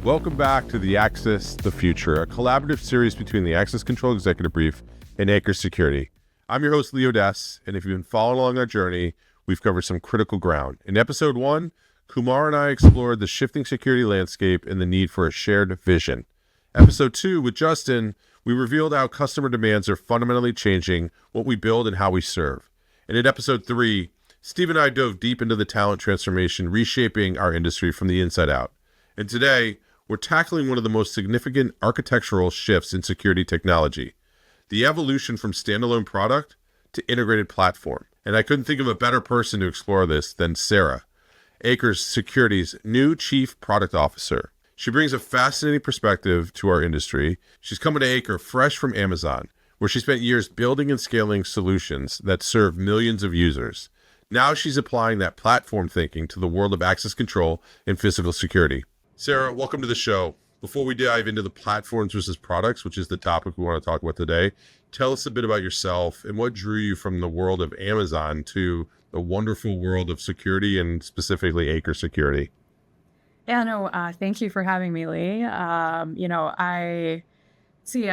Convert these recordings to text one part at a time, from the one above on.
Welcome back to the Access the Future, a collaborative series between the Access Control Executive Brief and Acre Security. I'm your host, Leo Dess, and if you've been following along our journey, we've covered some critical ground. In episode 1, Kumar and I explored the shifting security landscape and the need for a shared vision. Episode 2, with Justin, we revealed how customer demands are fundamentally changing what we build and how we serve. And in episode 3, Steve and I dove deep into the talent transformation, reshaping our industry from the inside out. And today, we're tackling one of the most significant architectural shifts in security technology, the evolution from standalone product to integrated platform. And I couldn't think of a better person to explore this than Sarah, Acre Security's new Chief Product Officer. She brings a fascinating perspective to our industry. She's coming to Acre fresh from Amazon, where she spent years building and scaling solutions that serve millions of users. Now she's applying that platform thinking to the world of access control and physical security. Sarah, welcome to the show. Before we dive into the platforms versus products, which is the topic we want to talk about today, tell us a bit about yourself and what drew you from the world of Amazon to the wonderful world of security and specifically Acre Security. Yeah, no, thank you for having me, Lee. I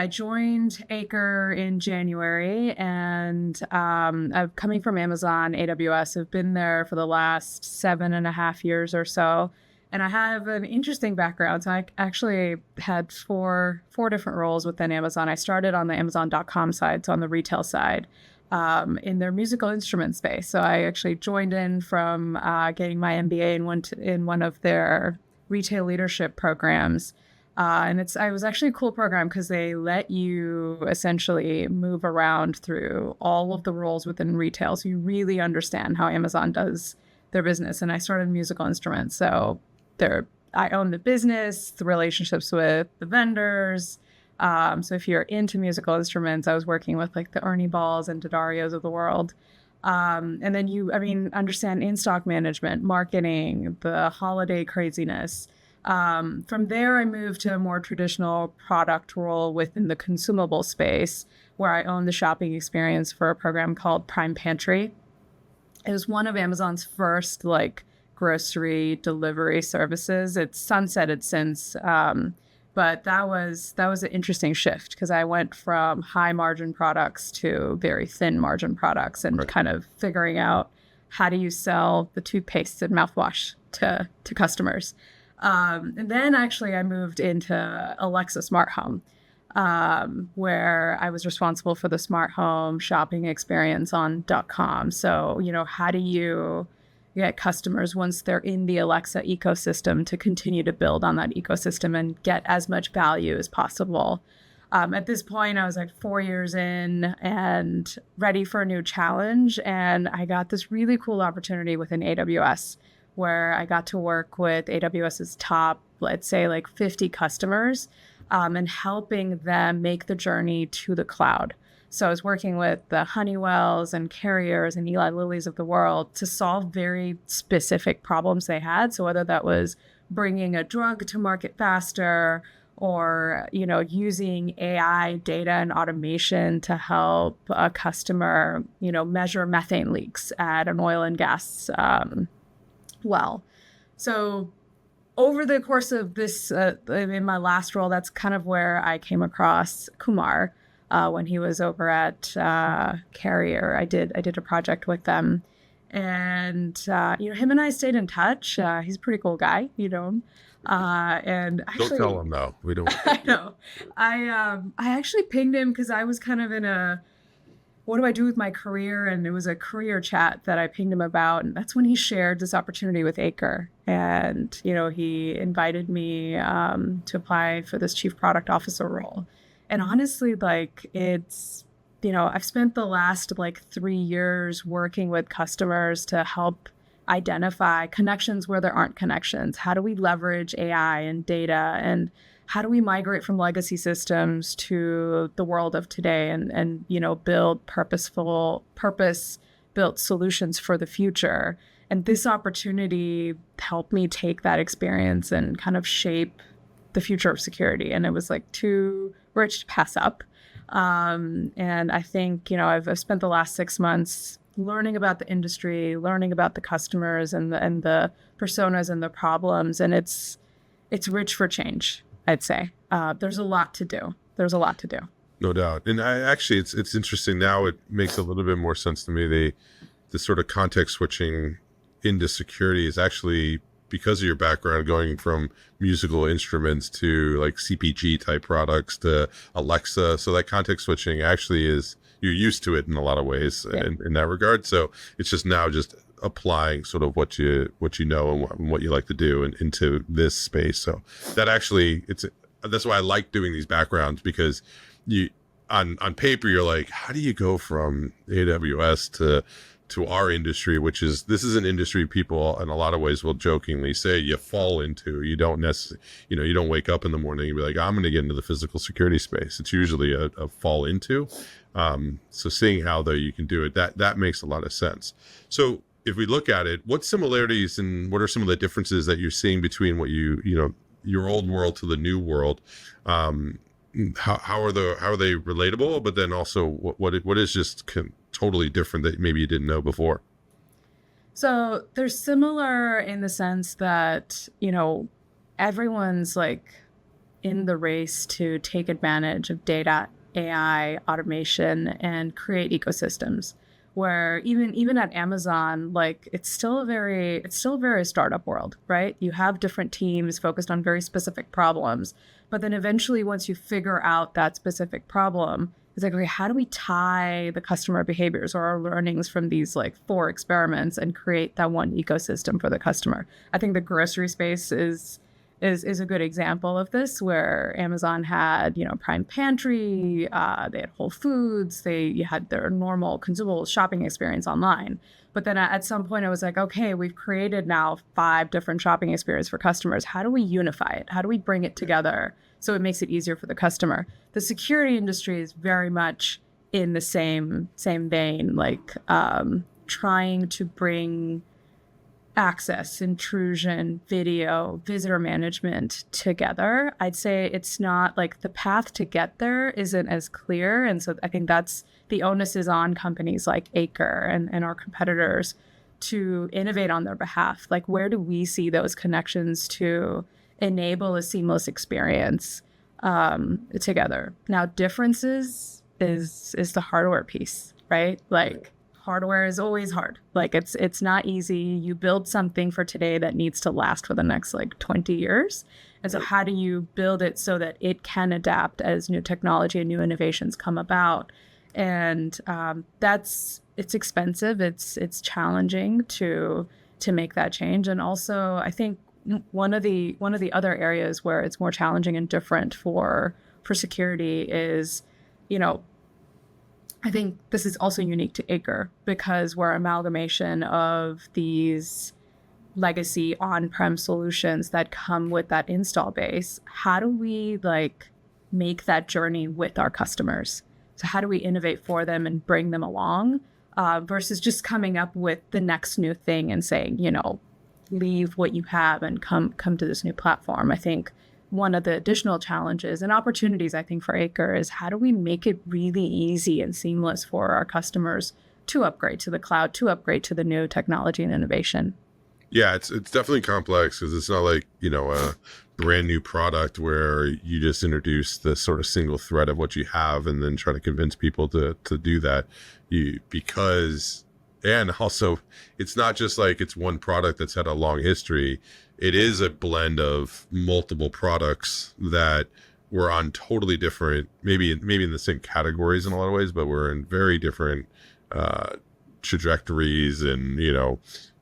joined Acre in January, and I'm coming from Amazon AWS. I've been there for the last 7.5 years or so. And I have an interesting background. So I actually had four different roles within Amazon. I started on the Amazon.com side, so on the retail side, in their musical instrument space. So I actually joined in from getting my MBA in one of their retail leadership programs. And it was actually a cool program because they let you essentially move around through all of the roles within retail. So you really understand how Amazon does their business. And I started musical instruments. So I own the business, the relationships with the vendors. So if you're into musical instruments, I was working with like the Ernie Balls and Didarios of the world. And then understand in-stock management, marketing, the holiday craziness. From there, I moved to a more traditional product role within the consumable space, where I own the shopping experience for a program called Prime Pantry. It was one of Amazon's first grocery delivery services. It's sunsetted since, but that was an interesting shift because I went from high margin products to very thin margin products and kind of figuring out how do you sell the toothpaste and mouthwash to customers. And then actually I moved into Alexa Smart Home, where I was responsible for the smart home shopping experience on .com. So, how do you get customers once they're in the Alexa ecosystem to continue to build on that ecosystem and get as much value as possible. At this point, I was 4 years in and ready for a new challenge. And I got this really cool opportunity within AWS where I got to work with AWS's top, let's say 50 customers and helping them make the journey to the cloud. So I was working with the Honeywells and Carriers and Eli Lillys of the world to solve very specific problems they had. So whether that was bringing a drug to market faster or, using AI data and automation to help a customer, measure methane leaks at an oil and gas well. So over the course of this, in my last role, that's kind of where I came across Kumar. When he was over at Carrier, I did a project with them, and him and I stayed in touch. He's a pretty cool guy, and actually, don't tell him though. We don't. I know. I actually pinged him because I was kind of in a what do I do with my career, and it was a career chat that I pinged him about, and that's when he shared this opportunity with Acre, and he invited me to apply for this chief product officer role. And honestly, it's, I've spent the last 3 years working with customers to help identify connections where there aren't connections. How do we leverage AI and data? And how do we migrate from legacy systems to the world of today and build purpose-built solutions for the future? And this opportunity helped me take that experience and kind of shape the future of security, and it was like too rich to pass up. And I think, I've spent the last 6 months learning about the industry, learning about the customers and the personas and the problems, and it's rich for change, I'd say. There's a lot to do. No doubt. And it's interesting now. It makes a little bit more sense to me. The sort of context switching into security is actually because of your background, going from musical instruments to like CPG type products to Alexa. So that context switching actually you're used to it in a lot of ways in that regard. So it's just now just applying sort of what you know and what you like to do into this space. So that actually, that's why I like doing these backgrounds, because on paper, you're like, how do you go from AWS to our industry, this is an industry people in a lot of ways will jokingly say you fall into. You don't necessarily, you don't wake up in the morning and be like, I'm going to get into the physical security space. It's usually a fall into. So seeing how though you can do it, that makes a lot of sense. So if we look at it, what similarities and what are some of the differences that you're seeing between what your old world to the new world? How are they relatable? But then also what is just totally different that maybe you didn't know before? So they're similar in the sense that, everyone's like in the race to take advantage of data, AI, automation, and create ecosystems. Where even at Amazon, like it's still a very startup world, right? You have different teams focused on very specific problems, but then eventually once you figure out that specific problem, it's like, okay, how do we tie the customer behaviors or our learnings from these like 4 experiments and create that one ecosystem for the customer? I think the grocery space is a good example of this, where Amazon had, Prime Pantry, they had Whole Foods, you had their normal consumable shopping experience online. But then at some point I was like, okay, we've created now 5 different shopping experiences for customers. How do we unify it? How do we bring it together so it makes it easier for the customer? The security industry is very much in the same vein, like trying to bring access, intrusion, video, visitor management together. I'd say it's not like the path to get there isn't as clear. And so I think that's the onus is on companies like Acre and our competitors to innovate on their behalf. Like, where do we see those connections to enable a seamless experience together? Now, differences is the hardware piece, right? Like, hardware is always hard. Like it's not easy. You build something for today that needs to last for the next like 20 years. And so how do you build it so that it can adapt as new technology and new innovations come about? And it's expensive. It's challenging to make that change. And also I think one of the other areas where it's more challenging and different for security is, I think this is also unique to Acre because we're an amalgamation of these legacy on-prem solutions that come with that install base. How do we make that journey with our customers? So how do we innovate for them and bring them along versus just coming up with the next new thing and saying, leave what you have and come to this new platform? I think one of the additional challenges and opportunities, I think, for Acre is how do we make it really easy and seamless for our customers to upgrade to the cloud, to upgrade to the new technology and innovation? Yeah, it's definitely complex because it's not like, a brand new product where you just introduce the sort of single thread of what you have and then try to convince people to do that. And also, it's not just like it's one product that's had a long history. It is a blend of multiple products that were on totally different, maybe in the same categories in a lot of ways, but we're in very different trajectories and,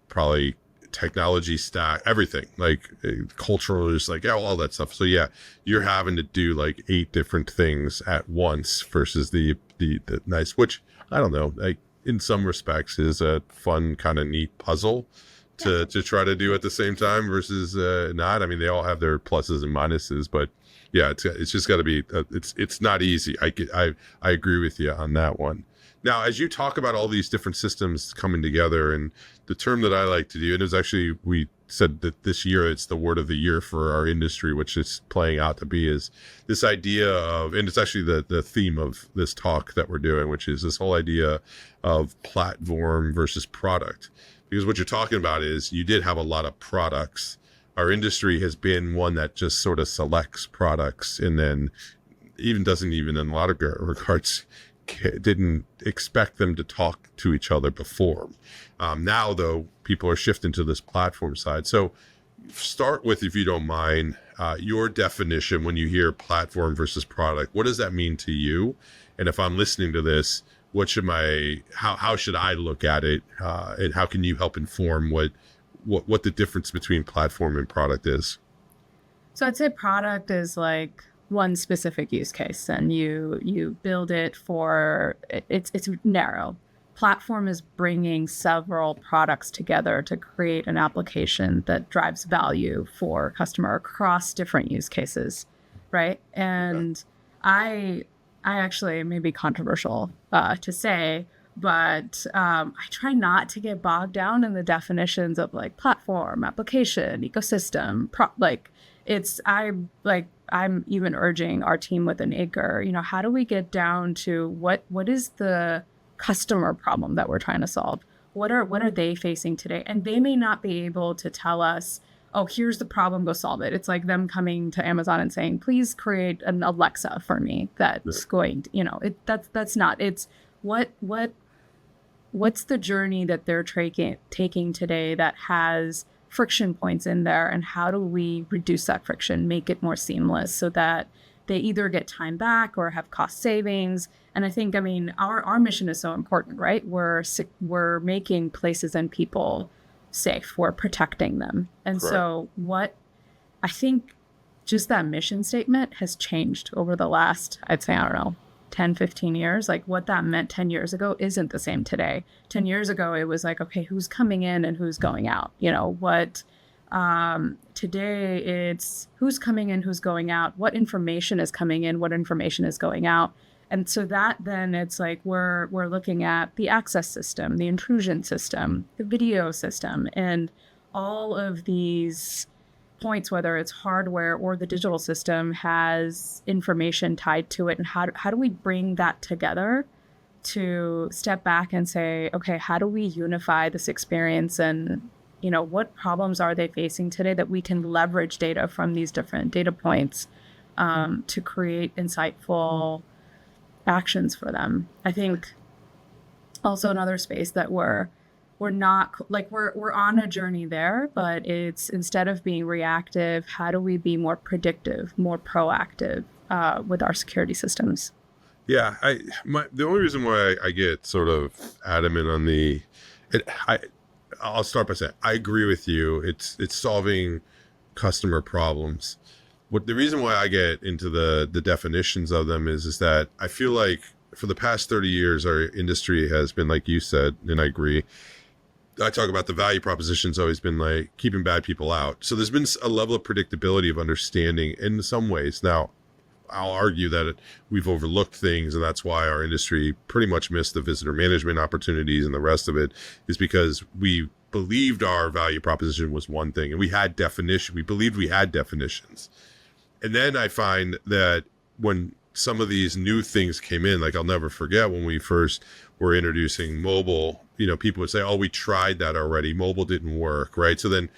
probably technology stack, everything, like cultural, just like all that stuff. So yeah, you're having to do like 8 different things at once versus the nice, which I don't know, like in some respects is a fun kind of neat puzzle to try to do at the same time versus not. I mean, they all have their pluses and minuses, but yeah, it's just got to be. It's not easy. I agree with you on that one. Now, as you talk about all these different systems coming together, and the term that I like to do, and it was actually we said that this year it's the word of the year for our industry, which is playing out to be, is this idea of, and it's actually the theme of this talk that we're doing, which is this whole idea of platform versus product. Because what you're talking about is you did have a lot of products. Our industry has been one that just sort of selects products and then even doesn't even in a lot of regards didn't expect them to talk to each other before. Now, though, people are shifting to this platform side. So start with, if you don't mind, your definition when you hear platform versus product. What does that mean to you? And if I'm listening to this, how should I look at it? And how can you help inform what the difference between platform and product is? So I'd say product is like one specific use case, and you build it for it's narrow. Platform is bringing several products together to create an application that drives value for customer across different use cases, right? And I actually, may be controversial to say, but I try not to get bogged down in the definitions of like platform, application, ecosystem. I'm even urging our team within Acre, how do we get down to what is the customer problem that we're trying to solve? What are they facing today? And they may not be able to tell us, oh, here's the problem, go solve it. It's like them coming to Amazon and saying, please create an Alexa for me that's going to, that's not, it's what's the journey that they're taking today that has friction points in there, and how do we reduce that friction, make it more seamless so that they either get time back or have cost savings. And I think, our mission is so important, right? We're making places and people safe. We're protecting them. And Correct. So I think just that mission statement has changed over the last, I'd say, 10, 15 years. Like what that meant 10 years ago isn't the same today. 10 years ago, it was like, okay, who's coming in and who's going out? Today it's who's coming in, who's going out, what information is coming in, what information is going out. And so that then it's like we're looking at the access system, the intrusion system, the video system, and all of these points, whether it's hardware or the digital system, has information tied to it. And how do we bring that together to step back and say, okay, how do we unify this experience, and what problems are they facing today that we can leverage data from these different data points to create insightful actions for them. I think also another space that we're not like we're on a journey there, but it's, instead of being reactive, how do we be more predictive, more proactive with our security systems? Yeah, the only reason why I get sort of adamant on I'll start by saying I agree with you. It's solving customer problems. The reason why I get into the definitions of them is that I feel like for the past 30 years, our industry has been, like you said, and I agree, I talk about the value proposition's always been like keeping bad people out. So there's been a level of predictability of understanding in some ways. Now, I'll argue that we've overlooked things, and that's why our industry pretty much missed the visitor management opportunities, and the rest of it is because we believed our value proposition was one thing, and we believed we had definitions. And then I find that when some of these new things came in, like I'll never forget when we first were introducing mobile, people would say, oh, we tried that already. Mobile didn't work, right? So then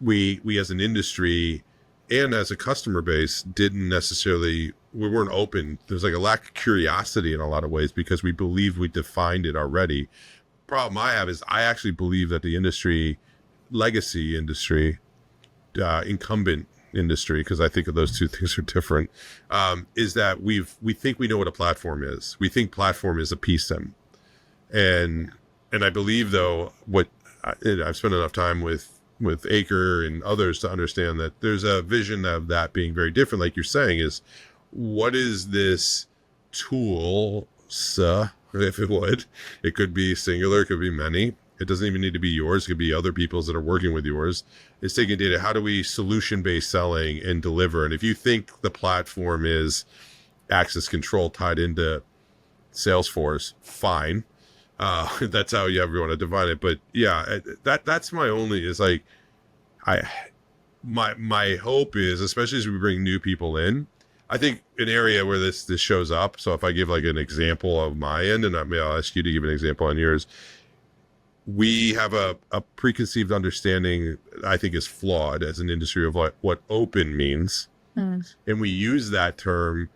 we as an industry and as a customer base we weren't open. There's like a lack of curiosity in a lot of ways because we believed we defined it already. Problem I have is I actually believe that the legacy industry, incumbent industry, because I think of those two things are different, is that we think we know what a platform is. We think platform is a PSIM. And I believe, though, I've spent enough time with Acre and others to understand that there's a vision of that being very different. Like you're saying, is what is this tool, if it would? It could be singular, it could be many. It doesn't even need to be yours. It could be other people's that are working with yours. It's taking data. How do we solution-based selling and deliver? And if you think the platform is access control tied into Salesforce, fine. That's how you ever want to define it. But yeah, that's my only is like, I my hope is, especially as we bring new people in, I think an area where this shows up. So if I give like an example of my end, and I'll ask you to give an example on yours, we have a preconceived understanding I think is flawed as an industry of what open means. And we use that term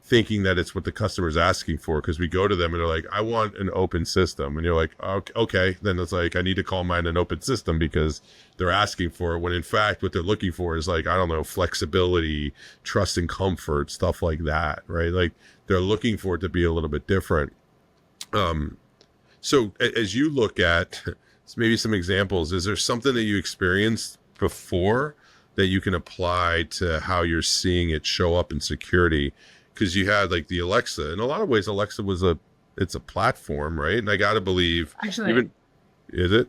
thinking that it's what the customer's asking for, because we go to them and they're like, I want an open system. And you're like, okay. Then it's like, I need to call mine an open system because they're asking for it. When in fact, what they're looking for is like, I don't know, flexibility, trust and comfort, stuff like that, right? Like they're looking for it to be a little bit different. So as you look at maybe some examples, is there something that you experienced before that you can apply to how you're seeing it show up in security? Because you had like the Alexa. In a lot of ways, Alexa it's a platform, right? And I got to believe, actually, is it?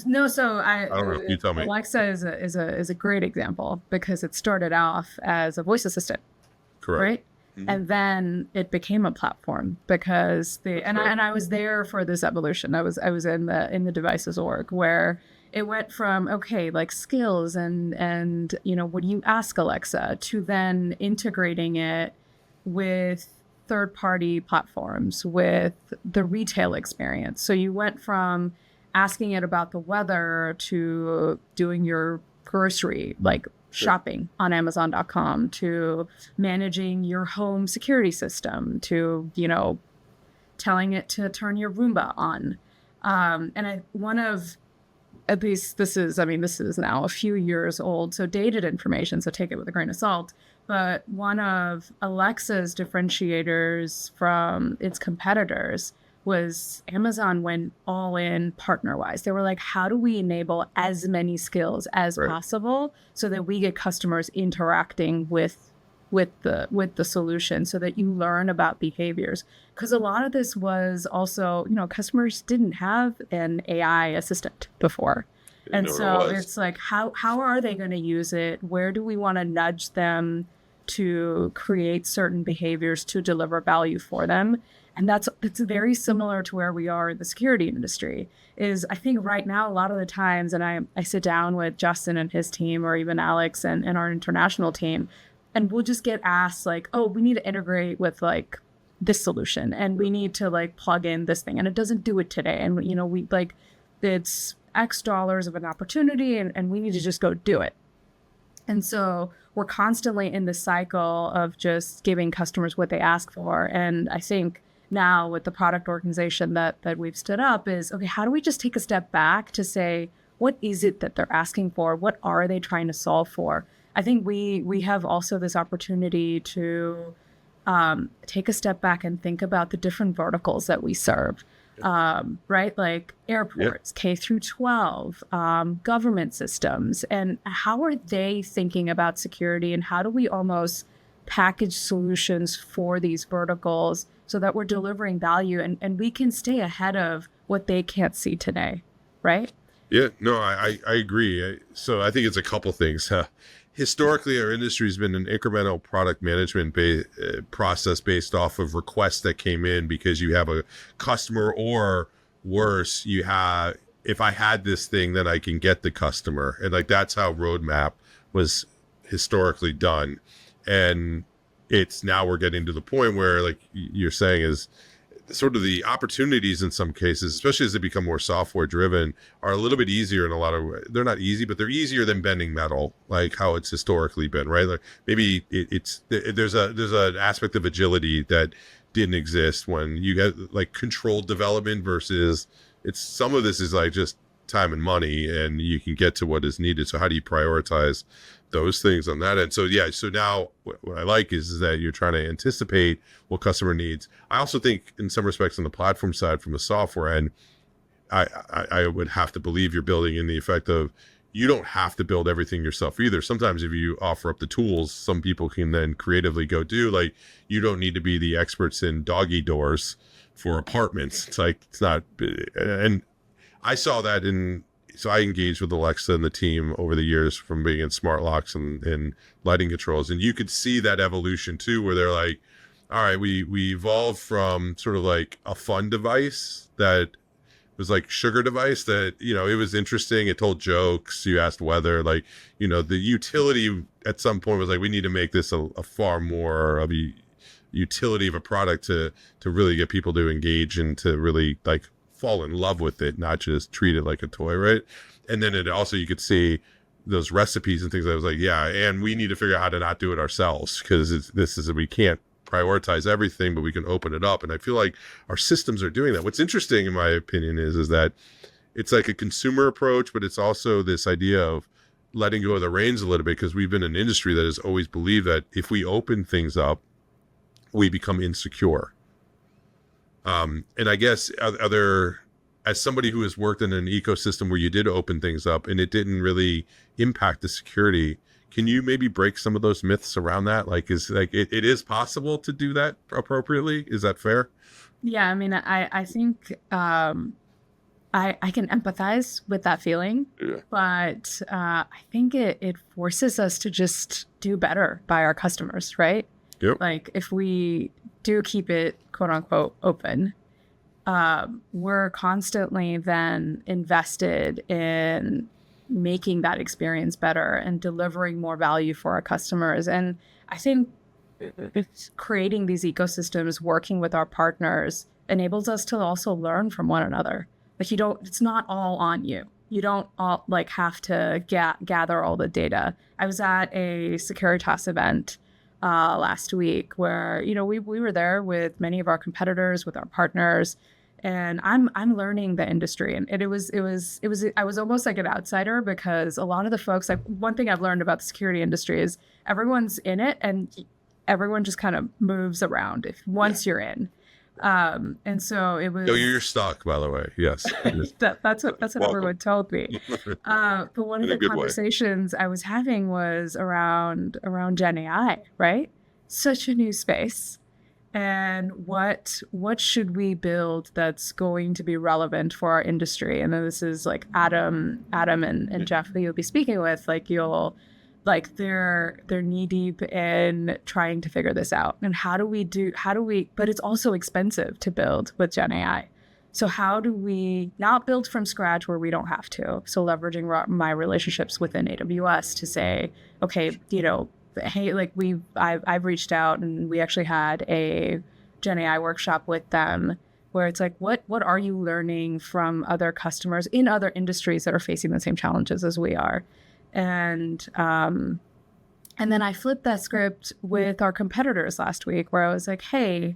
No, so I don't know. You tell me. Alexa is a great example because it started off as a voice assistant, Correct. right? Mm-hmm. And then it became a platform because I was there for this evolution. I was in the devices org where it went from, okay, like skills and what do you ask Alexa, to then integrating it with third-party platforms, with the retail experience. So you went from asking it about the weather to doing your grocery, like shopping on Amazon.com, to managing your home security system, to, telling it to turn your Roomba on. At least this is now a few years old, so dated information, so take it with a grain of salt. But one of Alexa's differentiators from its competitors was Amazon went all in partner-wise. They were like, how do we enable as many skills as possible so that we get customers interacting with the solution, so that you learn about behaviors? Because a lot of this was also, customers didn't have an AI assistant before. And so it's like, how are they going to use it? Where do we want to nudge them to create certain behaviors to deliver value for them? And it's very similar to where we are in the security industry. Is I think right now, a lot of the times, and I sit down with Justin and his team, or even Alex and our international team, and we'll just get asked like, oh, we need to integrate with like this solution, and we need to like plug in this thing, and it doesn't do it today. And, we like, it's X dollars of an opportunity, and we need to just go do it. And so we're constantly in the cycle of just giving customers what they ask for. And I think now with the product organization that we've stood up is, okay, how do we just take a step back to say, what is it that they're asking for? What are they trying to solve for? I think we have also this opportunity to take a step back and think about the different verticals that we serve, right? Like airports, K through 12, government systems, and how are they thinking about security, and how do we almost package solutions for these verticals so that we're delivering value and we can stay ahead of what they can't see today, right? Yeah, no, I agree. So I think it's a couple things. Historically, our industry has been an incremental product management process based off of requests that came in because you have a customer, or worse, if I had this thing, then I can get the customer. And like, that's how roadmap was historically done. And we're getting to the point where, like you're saying, is sort of the opportunities in some cases, especially as they become more software driven, are a little bit easier in a lot of ways. They're not easy, but they're easier than bending metal, like how it's historically been, right? Like maybe there's an aspect of agility that didn't exist when you get like controlled development versus some of this is like just time and money, and you can get to what is needed. So how do you prioritize those things on that end? So now what I like is that you're trying to anticipate what customer needs. I also think in some respects on the platform side, from the software end, I would have to believe you're building in the effect of, you don't have to build everything yourself either. Sometimes if you offer up the tools, some people can then creatively go do, like, you don't need to be the experts in doggy doors for apartments. It's like, it's not, and I saw that so I engaged with Alexa and the team over the years from being in smart locks and lighting controls. And you could see that evolution too, where they're like, all right, we evolved from sort of like a fun device that was like sugar device that, it was interesting. It told jokes. You asked weather, like, the utility at some point was like, we need to make this a far more of a utility of a product to really get people to engage and to really like fall in love with it, not just treat it like a toy. Right. And then it also, you could see those recipes and things. I was like, yeah, and we need to figure out how to not do it ourselves, because we can't prioritize everything, but we can open it up. And I feel like our systems are doing that. What's interesting, in my opinion, is that it's like a consumer approach, but it's also this idea of letting go of the reins a little bit, because we've been an industry that has always believed that if we open things up, we become insecure. And I guess as somebody who has worked in an ecosystem where you did open things up and it didn't really impact the security, can you maybe break some of those myths around that? Like, it is possible to do that appropriately? Is that fair? Yeah, I mean, I think I can empathize with that feeling, Yeah. but I think it forces us to just do better by our customers, right? Yep. Like, if we do keep it, quote unquote, open, we're constantly then invested in making that experience better and delivering more value for our customers. And I think creating these ecosystems, working with our partners, enables us to also learn from one another. Like, it's not all on you. You don't all like have to gather all the data. I was at a Securitas event last week where, we were there with many of our competitors, with our partners, and I'm learning the industry. And it was I was almost like an outsider, because a lot of the folks, like, one thing I've learned about the security industry is everyone's in it and everyone just kind of moves around once you're in. And so it was. Oh, you're stuck, by the way. Yes. That's what everyone told me. But one of the conversations I was having was around Gen AI, right? Such a new space. And what should we build that's going to be relevant for our industry? And then this is like Adam and Jeff, who you'll be speaking with, they're knee deep in trying to figure this out. And but it's also expensive to build with Gen AI. So how do we not build from scratch where we don't have to? So leveraging my relationships within AWS to say, okay, hey, like I've reached out, and we actually had a Gen AI workshop with them where it's like, what are you learning from other customers in other industries that are facing the same challenges as we are? And then I flipped that script with our competitors last week, where I was like, hey,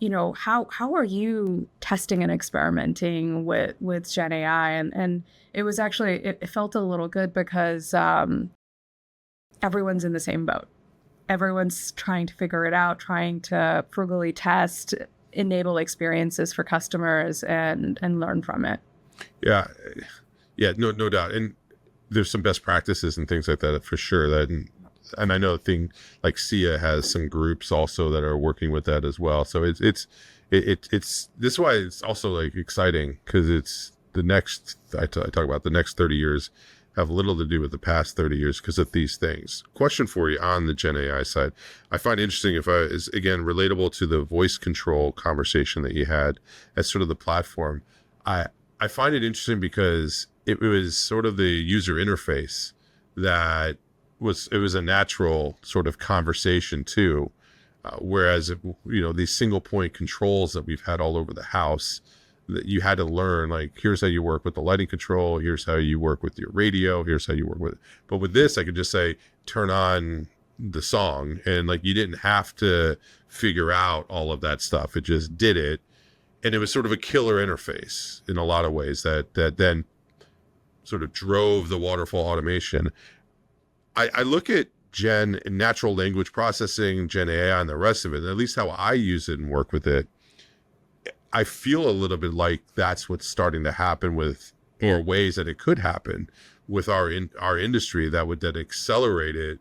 how are you testing and experimenting with Gen AI? And it was actually, it felt a little good, because everyone's in the same boat. Everyone's trying to figure it out, trying to frugally test, enable experiences for customers, and learn from it. Yeah, no doubt. And there's some best practices and things like that for sure. And I know like SIA has some groups also that are working with that as well. So it's this is why it's also like exciting, because it's the next, I talk about the next 30 years have little to do with the past 30 years because of these things. Question for you on the Gen AI side. I find interesting, is again relatable to the voice control conversation that you had as sort of the platform. I find it interesting because it was sort of the user interface that was a natural sort of conversation too. Whereas, these single point controls that we've had all over the house, that you had to learn, like, here's how you work with the lighting control, here's how you work with your radio, here's how you work with it. But with this, I could just say, turn on the song, and like, you didn't have to figure out all of that stuff. It just did it. And it was sort of a killer interface in a lot of ways that then sort of drove the waterfall automation. I look at Gen and natural language processing, Gen AI, and the rest of it, and at least how I use it and work with it, I feel a little bit like that's what's starting to happen with, or ways that it could happen with our industry that would then accelerate it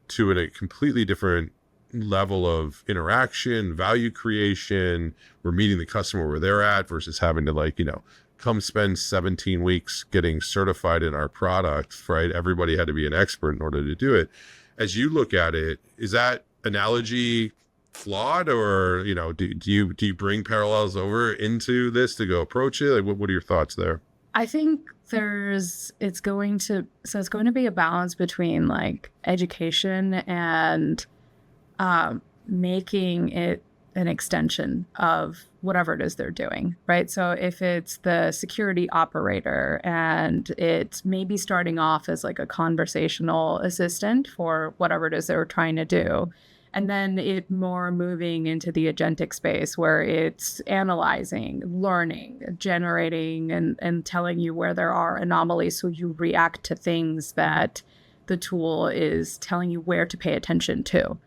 to a completely different level of interaction, value creation. We're meeting the customer where they're at versus having to come spend 17 weeks getting certified in our product, right? Everybody had to be an expert in order to do it. As you look at it, is that analogy flawed, or do you bring parallels over into this to go approach it? Like, what are your thoughts there? I think it's going to be a balance between like education and making it an extension of whatever it is they're doing, right? So if it's the security operator and it's maybe starting off as like a conversational assistant for whatever it is they're trying to do, and then it more moving into the agentic space where it's analyzing, learning, generating, and telling you where there are anomalies so you react to things that the tool is telling you where to pay attention to.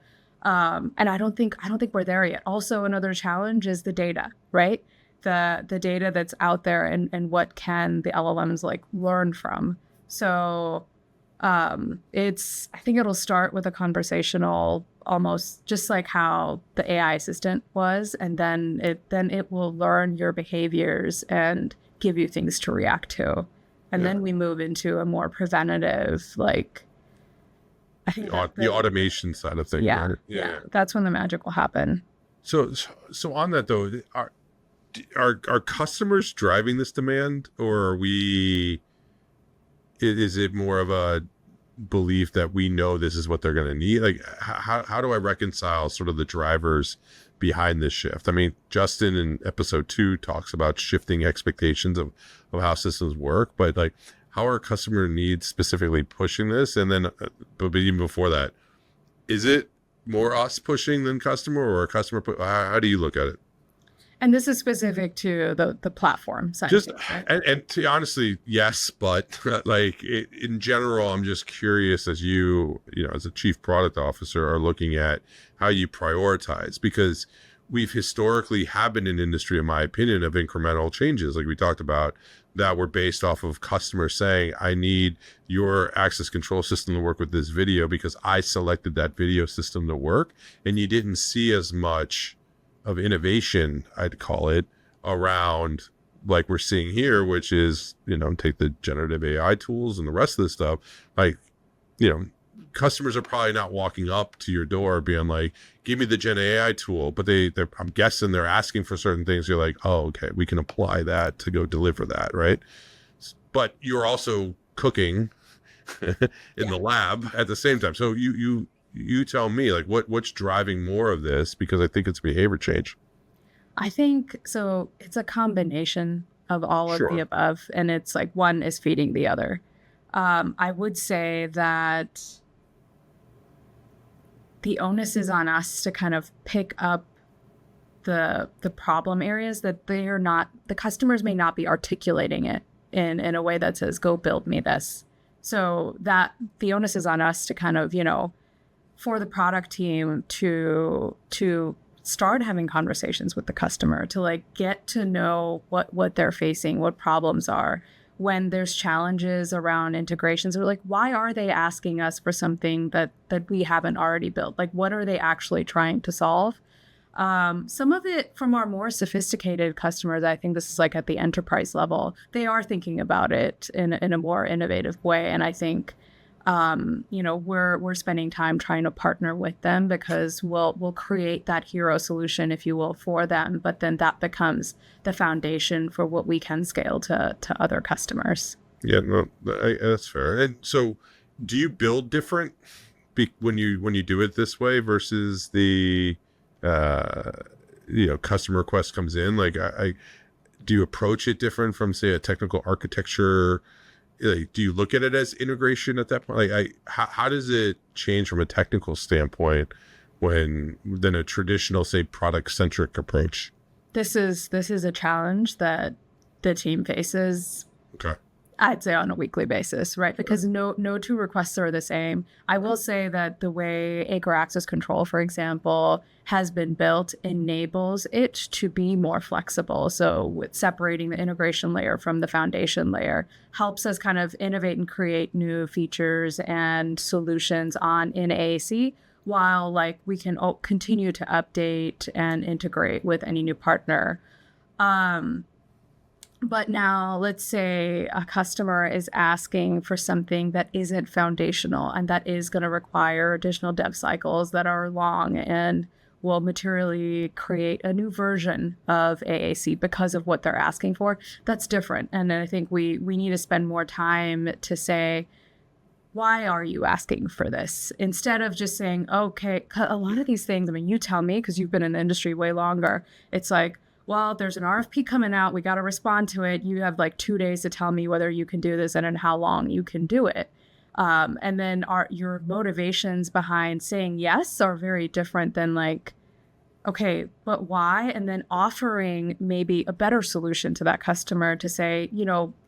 And I don't think we're there yet. Also, another challenge is the data, right? The data that's out there and what can the LLMs like learn from. So I think it'll start with a conversational, almost just like how the AI assistant was, and then it will learn your behaviors and give you things to react to. And then we move into a more preventative, like, I think The automation side of things. yeah, Right? yeah, that's when the magic will happen. So on that though, are customers driving this demand, or is it more of a belief that we know this is what they're going to need? Like, how do I reconcile sort of the drivers behind this shift? I mean, Justin in episode 2 talks about shifting expectations of how systems work, but like, how are customer needs specifically pushing this? And then, but even before that, is it more us pushing than customer, or a customer? How do you look at it? And this is specific to the platform side. Just of things, right? and to honestly, yes, but like in general, I'm just curious, as as a chief product officer, are looking at how you prioritize, because we've historically have been an industry, in my opinion, of incremental changes, like we talked about, that were based off of customers saying, I need your access control system to work with this video because I selected that video system to work. And you didn't see as much of innovation, I'd call it, around like we're seeing here, which is, take the generative AI tools and the rest of this stuff. Like, customers are probably not walking up to your door being like, give me the Gen AI tool, but I'm guessing they're asking for certain things. You're like, oh, okay, we can apply that to go deliver that, right? But you're also cooking in the lab at the same time. So you tell me, like, what's driving more of this, because I think it's behavior change. I think so. It's a combination of all of the above, and it's like one is feeding the other. I would say that the onus is on us to kind of pick up the problem areas that the customers may not be articulating it in a way that says, go build me this. So that the onus is on us to kind of, for the product team to start having conversations with the customer, to like get to know what they're facing, what problems are. When there's challenges around integrations, or like, why are they asking us for something that we haven't already built? Like, what are they actually trying to solve? Some of it from our more sophisticated customers, I think this is like at the enterprise level, they are thinking about it in a more innovative way. And I think, we're spending time trying to partner with them, because we'll create that hero solution, if you will, for them. But then that becomes the foundation for what we can scale to other customers. Yeah, no, that's fair. And so, do you build different when you do it this way versus the customer request comes in? Like, do you approach it different from, say, a technical architecture? Like, do you look at it as integration at that point? Like, how does it change from a technical standpoint than a traditional, say, product centric approach? This is a challenge that the team faces. Okay. I'd say on a weekly basis, right? Because no two requests are the same. I will say that the way Acre Access Control, for example, has been built enables it to be more flexible. So with separating the integration layer from the foundation layer helps us kind of innovate and create new features and solutions in AAC, while like we can continue to update and integrate with any new partner. But now let's say a customer is asking for something that isn't foundational and that is going to require additional dev cycles that are long, and will materially create a new version of AAC because of what they're asking for. That's different. And I think we need to spend more time to say, why are you asking for this? Instead of just saying, okay, a lot of these things, I mean, you tell me because you've been in the industry way longer. It's like, well, there's an RFP coming out. We got to respond to it. You have like 2 days to tell me whether you can do this and in how long you can do it. And then your motivations behind saying yes are very different than like, okay, but why? And then offering maybe a better solution to that customer to say,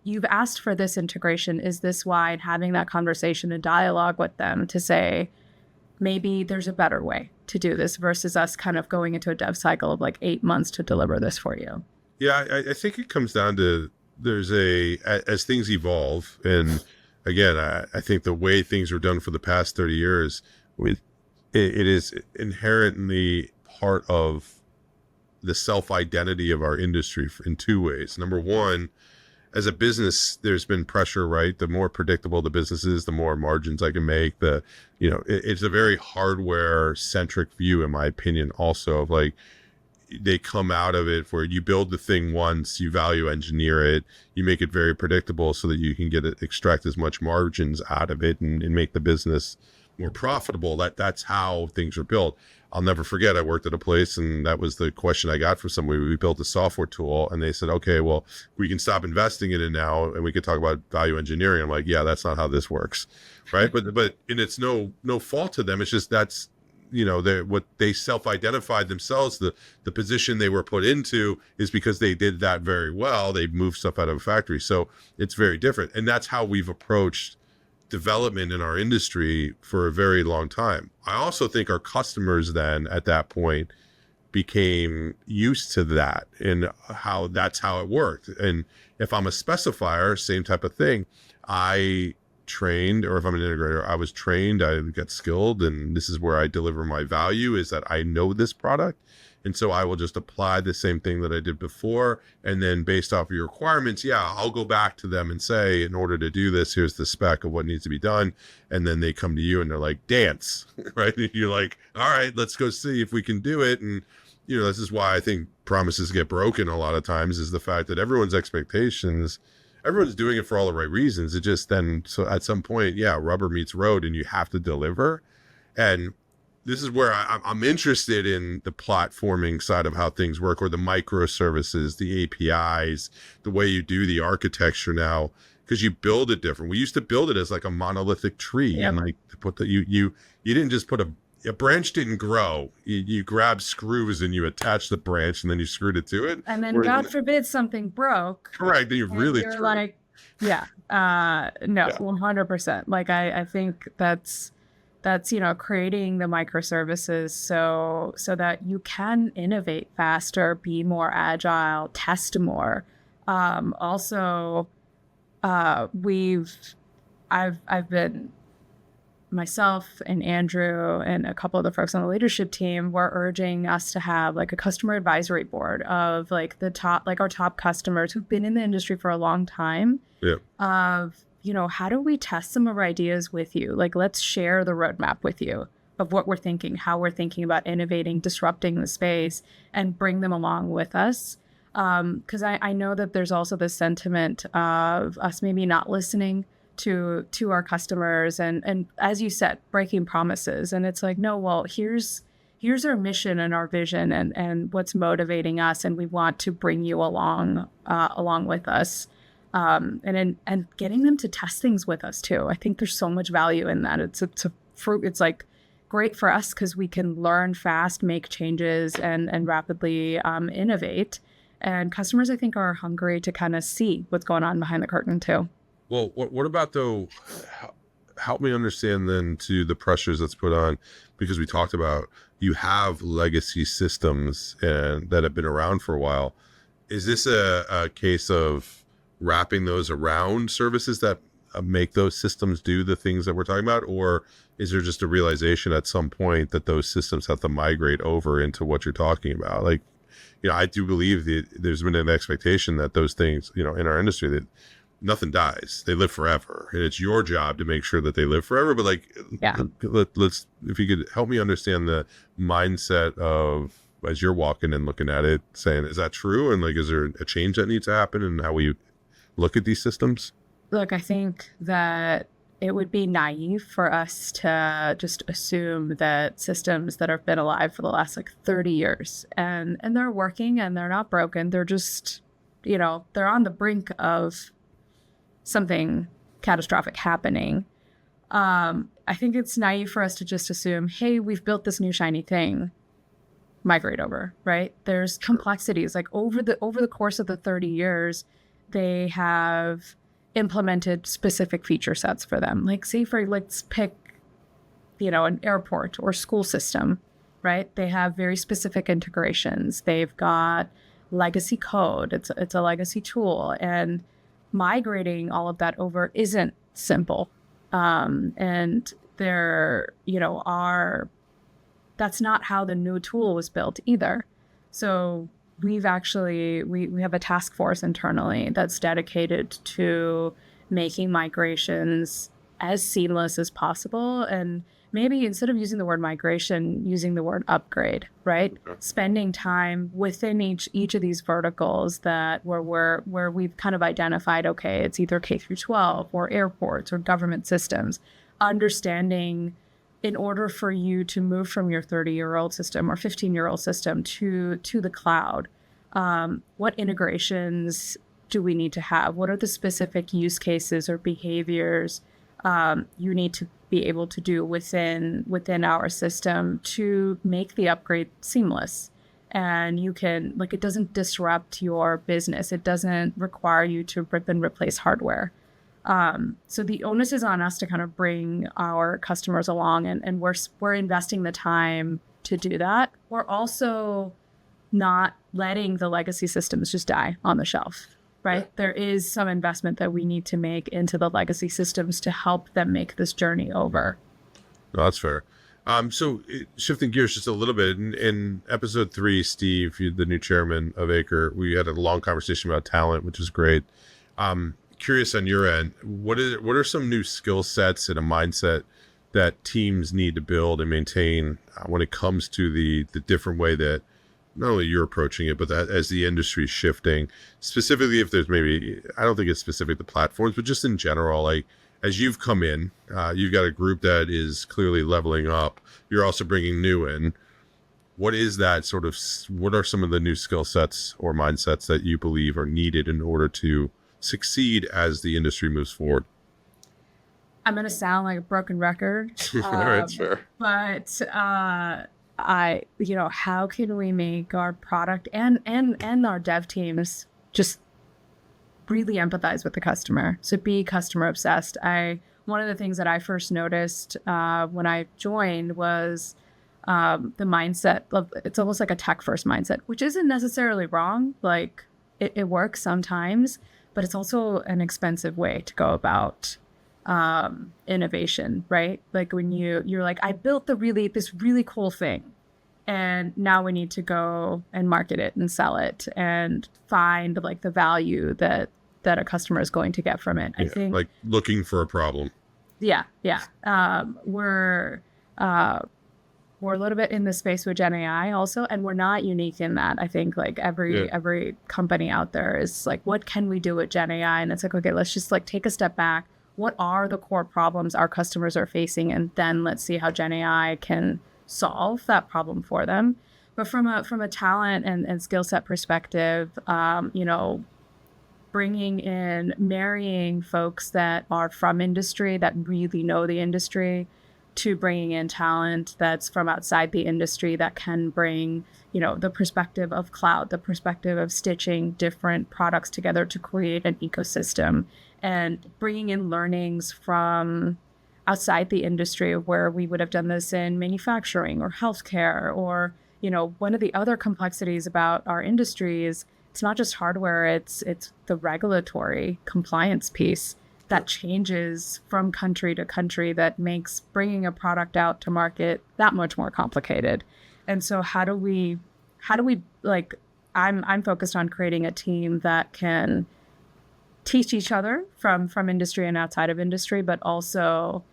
you've asked for this integration. Is this why? And having that conversation and dialogue with them to say, maybe there's a better way to do this versus us kind of going into a dev cycle of like 8 months to deliver this for you. Yeah, I think it comes down to as things evolve. And again, I think the way things were done for the past 30 years, it is inherently part of the self-identity of our industry in two ways. Number one, as a business, there's been pressure, right? The more predictable the business is, the more margins I can make. It's a very hardware centric view, in my opinion, also of like, they come out of it where you build the thing once, you value engineer it, you make it very predictable so that you can extract as much margins out of it and make the business more profitable. That's how things are built. I'll never forget, I worked at a place and that was the question I got from somebody. We built a software tool and they said, okay, well, we can stop investing in it now and we could talk about value engineering. I'm like, yeah, that's not how this works. Right. But and it's no fault to them. It's just that's, what they self-identified themselves, the position they were put into is because they did that very well. They moved stuff out of a factory. So it's very different. And that's how we've approached development in our industry for a very long time. I also think our customers then at that point became used to that and that's how it worked. And if I'm a specifier, same type of thing. I trained, or if I'm an integrator, I was trained, I got skilled, and this is where I deliver my value, is that I know this product. And so I will just apply the same thing that I did before. And then based off of your requirements, I'll go back to them and say, in order to do this, here's the spec of what needs to be done. And then they come to you and they're like, dance, right? And you're like, all right, let's go see if we can do it. And, this is why I think promises get broken a lot of times, is the fact that everyone's doing it for all the right reasons. It just then, so at some point, rubber meets road and you have to deliver. And this is where I'm interested in the platforming side of how things work, or the microservices, the APIs, the way you do the architecture now, because you build it different. We used to build it as like a monolithic tree, and like to put you didn't just put a branch didn't grow. You grab screws and you attach the branch and then you screwed it to it. And then God forbid something broke. Correct. Then you're like, no, 100%. Like I think that's creating the microservices so that you can innovate faster, be more agile, test more. Also, I've been, myself and Andrew and a couple of the folks on the leadership team were urging us to have like a customer advisory board of like our top customers who've been in the industry for a long time. Yeah. Of, how do we test some of our ideas with you? Like, let's share the roadmap with you of what we're thinking, how we're thinking about innovating, disrupting the space, and bring them along with us. Because I know that there's also this sentiment of us maybe not listening to our customers and as you said, breaking promises. And it's like, no, well, here's our mission and our vision and what's motivating us, and we want to bring you along with us. And getting them to test things with us too. I think there's so much value in that. It's like great for us because we can learn fast, make changes, and rapidly innovate. And customers, I think, are hungry to kind of see what's going on behind the curtain too. Well, what about though? Help me understand then to the pressures that's put on, because we talked about you have legacy systems and that have been around for a while. Is this a case of wrapping those around services that make those systems do the things that we're talking about? Or is there just a realization at some point that those systems have to migrate over into what you're talking about? Like, I do believe that there's been an expectation that those things, in our industry, that nothing dies. They live forever. And it's your job to make sure that they live forever. But like, Yeah. let's, if you could help me understand the mindset of, as you're walking and looking at it, saying, is that true? And like, is there a change that needs to happen in how we look at these systems? Look, I think that it would be naive for us to just assume that systems that have been alive for the last like 30 years and they're working and they're not broken. They're just, they're on the brink of something catastrophic happening. I think it's naive for us to just assume, hey, we've built this new shiny thing, migrate over, right? There's complexities. Like over the course of the 30 years, they have implemented specific feature sets for them. Like let's pick, an airport or school system, right? They have very specific integrations. They've got legacy code. It's a legacy tool, and migrating all of that over isn't simple. And that's not how the new tool was built either. So we have a task force internally that's dedicated to making migrations as seamless as possible. And maybe instead of using the word migration, using the word upgrade, right? Okay. Spending time within each of these verticals where we've kind of identified, okay, it's either K through 12 or airports or government systems, understanding in order for you to move from your 30-year-old system or 15-year-old system to the cloud, what integrations do we need to have? What are the specific use cases or behaviors you need to be able to do within our system to make the upgrade seamless? And you can, like, it doesn't disrupt your business. It doesn't require you to rip and replace hardware. So the onus is on us to kind of bring our customers along, and we're investing the time to do that. We're also not letting the legacy systems just die on the shelf, right? Yeah. There is some investment that we need to make into the legacy systems to help them make this journey over. No, that's fair. So shifting gears just a little bit, in episode 3, Steve, the new chairman of Acre, we had a long conversation about talent, which was great. Curious on your end, what are some new skill sets and a mindset that teams need to build and maintain when it comes to the different way that not only you're approaching it, but that as the industry is shifting, specifically if there's maybe, I don't think it's specific to platforms, but just in general, like as you've come in, you've got a group that is clearly leveling up. You're also bringing new in. What is that sort of, what are some of the new skill sets or mindsets that you believe are needed in order to succeed as the industry moves forward? I'm going to sound like a broken record. All right, fair. But how can we make our product and our dev teams just really empathize with the customer? So be customer obsessed. One of the things that I first noticed when I joined was the mindset of, it's almost like a tech first mindset, which isn't necessarily wrong. Like it works sometimes, but it's also an expensive way to go about innovation, right? Like when you're like, I built this really cool thing, and now we need to go and market it and sell it and find like the value that a customer is going to get from it. I think like looking for a problem. Yeah. We're a little bit in the space with Gen AI also, and we're not unique in that. I think like every company out there is like, what can we do with Gen AI? And it's like, okay, let's just like take a step back. What are the core problems our customers are facing? And then let's see how Gen AI can solve that problem for them. But from a talent and skill set perspective, marrying folks that are from industry, that really know the industry, to bringing in talent that's from outside the industry that can bring, the perspective of cloud, the perspective of stitching different products together to create an ecosystem, and bringing in learnings from outside the industry where we would have done this in manufacturing or healthcare, or, one of the other complexities about our industry is it's not just hardware, it's the regulatory compliance piece that changes from country to country, that makes bringing a product out to market that much more complicated. And so how do we like, I'm focused on creating a team that can teach each other from industry and outside of industry, but also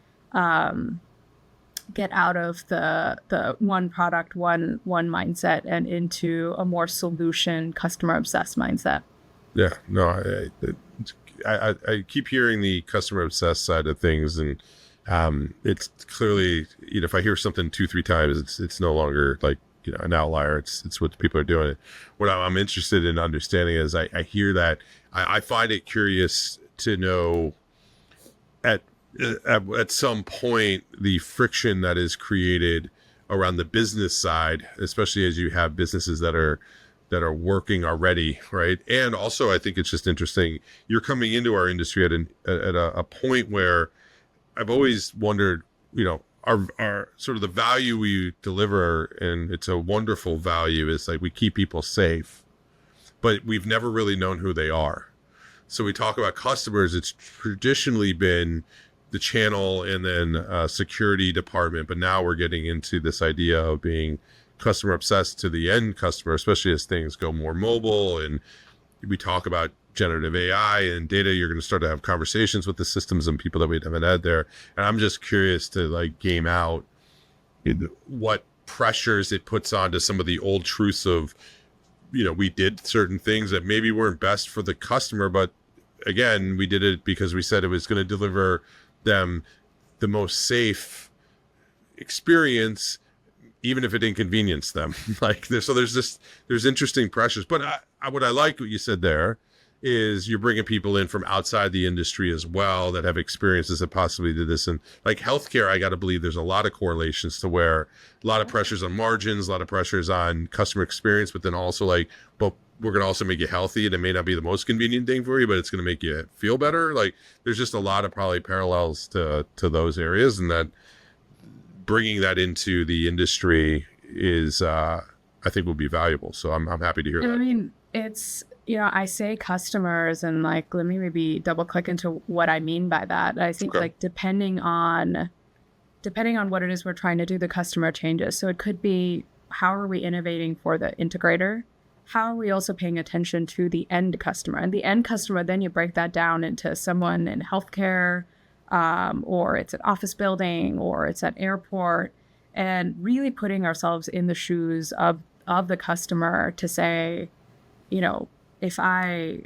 get out of the one product, one mindset and into a more solution, customer obsessed mindset. Yeah, no, I keep hearing the customer obsessed side of things, and it's clearly, if I hear something 2-3 times, it's no longer like, an outlier. It's what people are doing. What I'm interested in understanding is I hear that. I find it curious to know at some point the friction that is created around the business side, especially as you have businesses that are working already, right? And also, I think it's just interesting. You're coming into our industry at a point where I've always wondered, our sort of the value we deliver, and it's a wonderful value, is like we keep people safe, but we've never really known who they are. So we talk about customers. It's traditionally been the channel and then security department, but now we're getting into this idea of being customer obsessed to the end customer, especially as things go more mobile and we talk about generative AI and data. You're going to start to have conversations with the systems and people that we haven't had there. And I'm just curious to like game out what pressures it puts onto some of the old truths of, we did certain things that maybe weren't best for the customer, but again, we did it because we said it was going to deliver them the most safe experience, even if it inconvenienced them. There's interesting pressures. But what I like what you said there is you're bringing people in from outside the industry as well that have experiences that possibly did this. And like healthcare, I got to believe there's a lot of correlations to where a lot of pressures on margins, a lot of pressures on customer experience, but then also but we're going to also make you healthy, and it may not be the most convenient thing for you, but it's going to make you feel better. Like there's just a lot of probably parallels to those areas, and that bringing that into the industry is, I think will be valuable. So I'm happy to hear that. I mean, it's, I say customers, and like, let me maybe double click into what I mean by that. I think like depending on what it is we're trying to do, the customer changes. So it could be, how are we innovating for the integrator? How are we also paying attention to the end customer? And the end customer, then you break that down into someone in healthcare, or it's an office building, or it's an airport, and really putting ourselves in the shoes of the customer to say, if I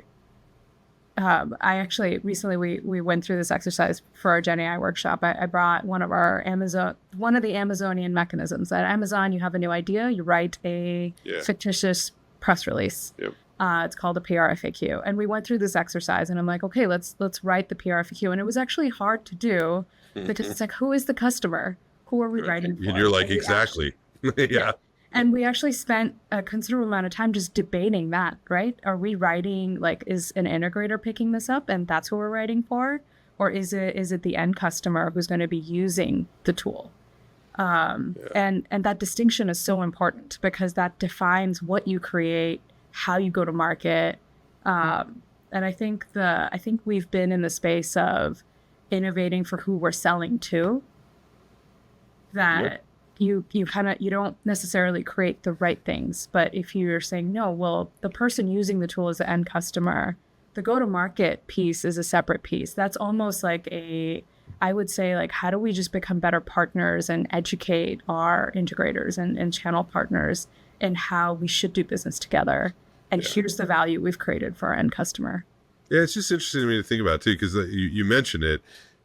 actually recently we went through this exercise for our Gen AI workshop. I brought one of the Amazonian mechanisms. At Amazon, you have a new idea, you write a fictitious press release. Yep. It's called a PR FAQ. And we went through this exercise, and I'm like, okay, let's write the PR FAQ. And it was actually hard to do because it's like, who is the customer? Who are we writing for? And you're like, exactly. Yeah. And we actually spent a considerable amount of time just debating that, right? Are we writing, like, is an integrator picking this up and that's who we're writing for? Or is it the end customer who's going to be using the tool? And that distinction is so important because that defines what you create, how you go to market. And I think we've been in the space of innovating for who we're selling to, that you don't necessarily create the right things. But if you're saying, no, well, the person using the tool is the end customer, the go-to-market piece is a separate piece. That's almost like I would say, like, how do we just become better partners and educate our integrators and channel partners in how we should do business together? And here's the value we've created for our end customer. Yeah, it's just interesting to me to think about too, because you mentioned it.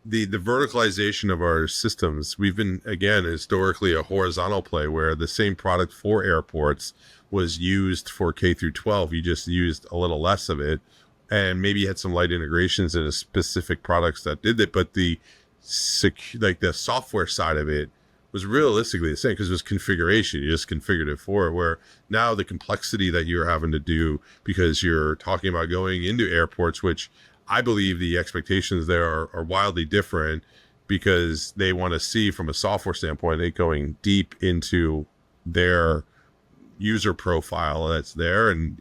The verticalization of our systems, we've been, again, historically a horizontal play where the same product for airports was used for K through 12. You just used a little less of it, and maybe you had some light integrations into specific products that did it, but the software side of it was realistically the same because it was configuration. You just configured it for it, where now the complexity that you're having to do because you're talking about going into airports, which I believe the expectations there are wildly different because they want to see from a software standpoint, it going deep into their user profile that's there. And,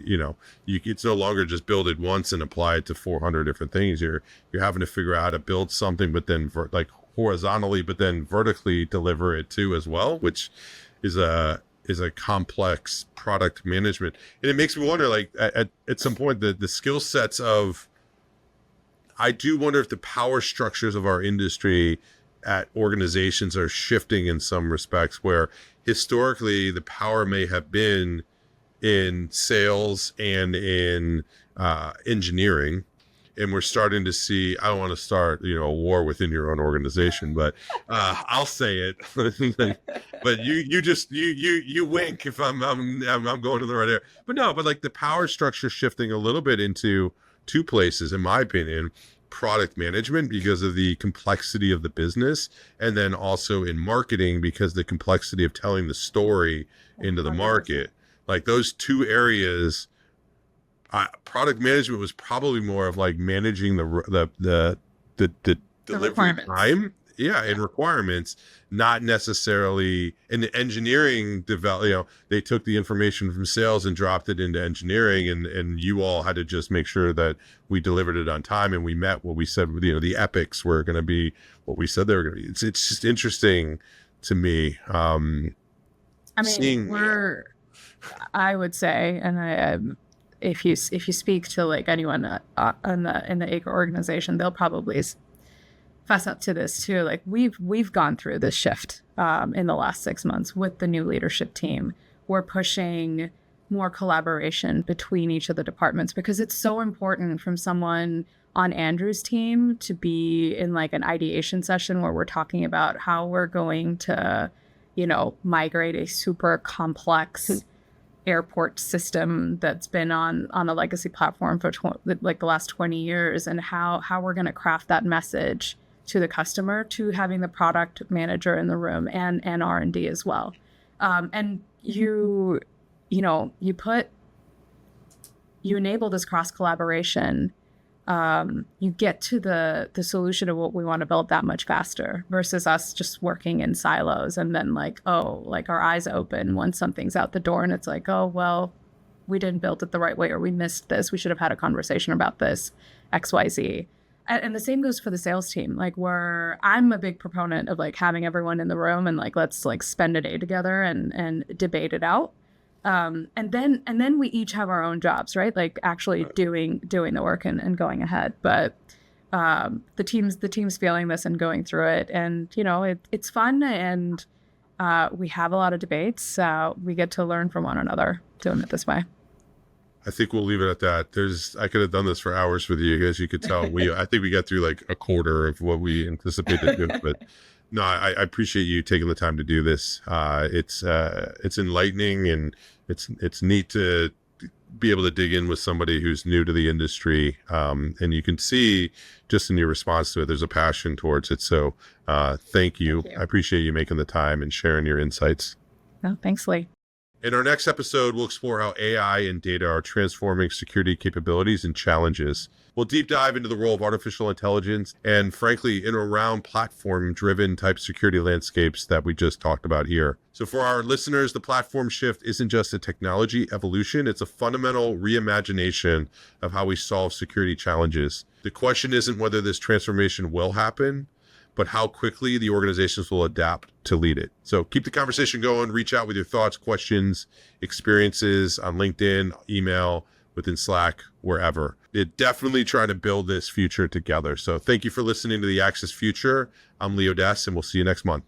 it's no longer just build it once and apply it to 400 different things. You're having to figure out how to build something, but then horizontally, but then vertically deliver it too as well, which is a complex product management. And it makes me wonder, like at some point, the skill sets of I do wonder if the power structures of our industry at organizations are shifting in some respects, where historically the power may have been in sales and in engineering. And we're starting to see, I don't want to start, a war within your own organization, but I'll say it. But you wink if I'm going to the right area. But no, but like the power structure shifting a little bit into two places, in my opinion: product management because of the complexity of the business, and then also in marketing because the complexity of telling the story into the market. Like those two areas, product management was probably more of like managing the delivery time, and requirements, not necessarily in the engineering they took the information from sales and dropped it into engineering, and you all had to just make sure that we delivered it on time and we met what we said. The epics were going to be what we said they were going to be. It's just interesting to me. I mean, I would say, and if you speak to like anyone in the Acre organization, they'll probably fess up to this too. Like we've gone through this shift in the last 6 months with the new leadership team. We're pushing more collaboration between each of the departments because it's so important from someone on Andrew's team to be in like an ideation session where we're talking about how we're going to, migrate a super complex airport system that's been on a legacy platform for the last 20 years, and how we're going to craft that message to the customer, to having the product manager in the room and R&D as well. And you enable this cross collaboration. You get to the solution of what we want to build that much faster versus us just working in silos and then our eyes open once something's out the door and it's like, oh, well, we didn't build it the right way or we missed this. We should have had a conversation about this, XYZ. And the same goes for the sales team. I'm a big proponent of having everyone in the room and let's spend a day together and debate it out. And then we each have our own jobs, right? Actually doing the work and going ahead. But the team's feeling this and going through it, and it's fun, and we have a lot of debates. We get to learn from one another doing it this way. I think we'll leave it at that. I could have done this for hours with you, as you could tell. I think we got through a quarter of what we anticipated to do, but. No, I appreciate you taking the time to do this. It's enlightening, and it's neat to be able to dig in with somebody who's new to the industry. And you can see just in your response to it, there's a passion towards it. So thank you. I appreciate you making the time and sharing your insights. Oh, thanks, Lee. In our next episode, we'll explore how AI and data are transforming security capabilities and challenges. We'll deep dive into the role of artificial intelligence and, frankly, in or around platform-driven type security landscapes that we just talked about here. So for our listeners, the platform shift isn't just a technology evolution. It's a fundamental reimagination of how we solve security challenges. The question isn't whether this transformation will happen, but how quickly the organizations will adapt to lead it. So keep the conversation going. Reach out with your thoughts, questions, experiences on LinkedIn, email, within Slack, wherever. They're definitely trying to build this future together. So thank you for listening to the Axis Future. I'm Leo Dess, and we'll see you next month.